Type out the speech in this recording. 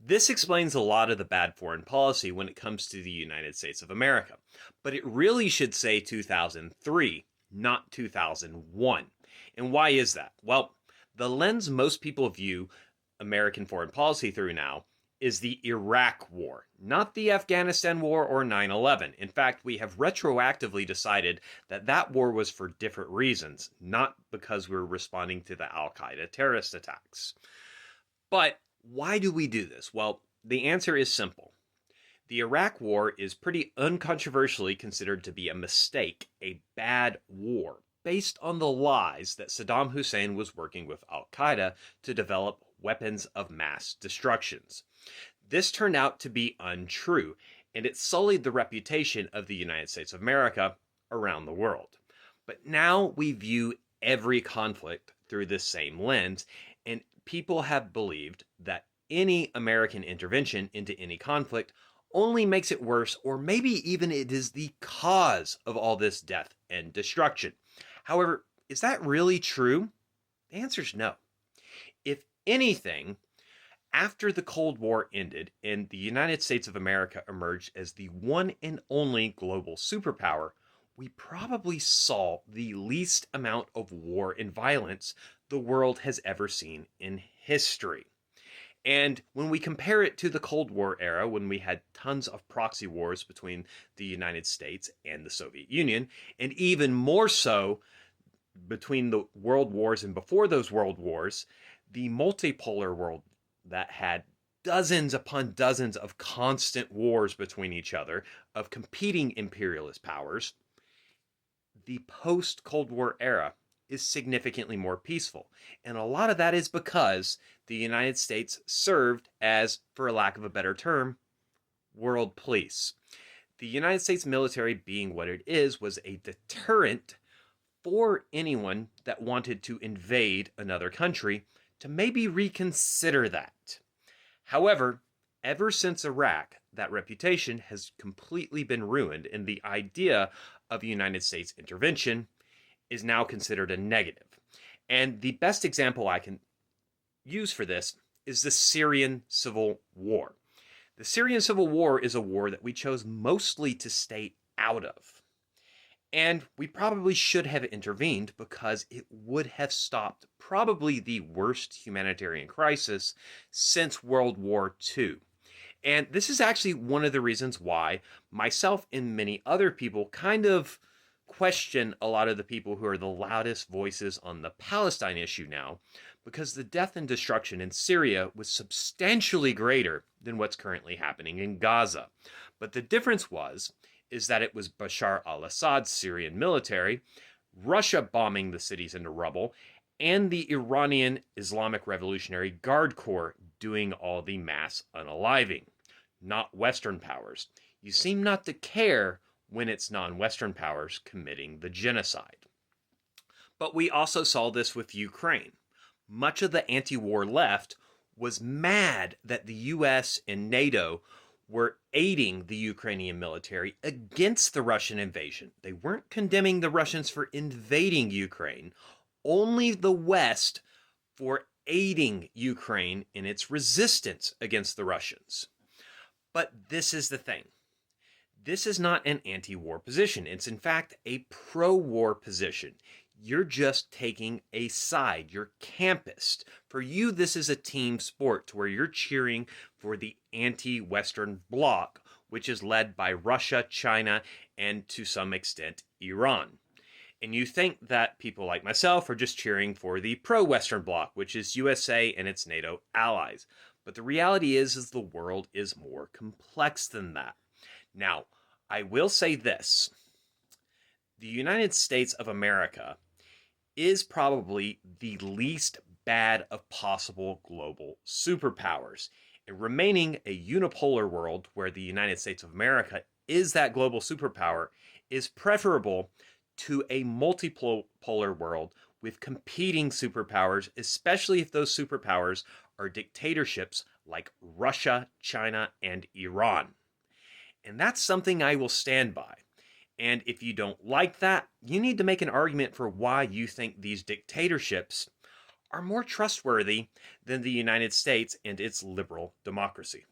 This explains a lot of the bad foreign policy when it comes to the United States of America, but it really should say 2003, not 2001. And why is that? Well, the lens most people view American foreign policy through now is the Iraq War, not the Afghanistan War or 9/11. In fact, we have retroactively decided that that war was for different reasons, not because we're responding to the Al Qaeda terrorist attacks. But why do we do this? Well, the answer is simple. The Iraq War is pretty uncontroversially considered to be a mistake, a bad war, based on the lies that Saddam Hussein was working with Al Qaeda to develop weapons of mass destructions. This turned out to be untrue, and it sullied the reputation of the United States of America around the world. But now we view every conflict through this same lens, and people have believed that any American intervention into any conflict only makes it worse, or maybe even it is the cause of all this death and destruction. However, is that really true? The answer is no. If anything, after the Cold War ended and the United States of America emerged as the one and only global superpower, we probably saw the least amount of war and violence the world has ever seen in history. And when we compare it to the Cold War era, when we had tons of proxy wars between the United States and the Soviet Union, and even more so between the world wars and before those world wars, the multipolar world that had dozens upon dozens of constant wars between each other, of competing imperialist powers, the post Cold War era is significantly more peaceful. And a lot of that is because the United States served as, for lack of a better term, world police. The United States military, being what it is, was a deterrent for anyone that wanted to invade another country to maybe reconsider that. However, ever since Iraq, that reputation has completely been ruined, and the idea of United States intervention is now considered a negative. And the best example I can use for this is the Syrian Civil War. The Syrian Civil War is a war that we chose mostly to stay out of. And we probably should have intervened because it would have stopped probably the worst humanitarian crisis since World War II. And this is actually one of the reasons why myself and many other people kind of question a lot of the people who are the loudest voices on the Palestine issue now, because the death and destruction in Syria was substantially greater than what's currently happening in Gaza. But the difference is that it was Bashar al-Assad's Syrian military, Russia bombing the cities into rubble, and the Iranian Islamic Revolutionary Guard Corps doing all the mass unaliving, not Western powers. You seem not to care when it's non-Western powers committing the genocide. But we also saw this with Ukraine. Much of the anti-war left was mad that the US and NATO were aiding the Ukrainian military against the Russian invasion. They weren't condemning the Russians for invading Ukraine, only the West for aiding Ukraine in its resistance against the Russians. But this is the thing. This is not an anti-war position. It's in fact a pro-war position. You're just taking a side. You're campist. For you, this is a team sport to where you're cheering for the anti-Western bloc, which is led by Russia, China, and to some extent, Iran. And you think that people like myself are just cheering for the pro-Western bloc, which is USA and its NATO allies. But the reality is the world is more complex than that. Now, I will say this. The United States of America is probably the least bad of possible global superpowers. And remaining a unipolar world where the United States of America is that global superpower is preferable to a multipolar world with competing superpowers, especially if those superpowers are dictatorships like Russia, China, and Iran. And that's something I will stand by. And if you don't like that, you need to make an argument for why you think these dictatorships are more trustworthy than the United States and its liberal democracy.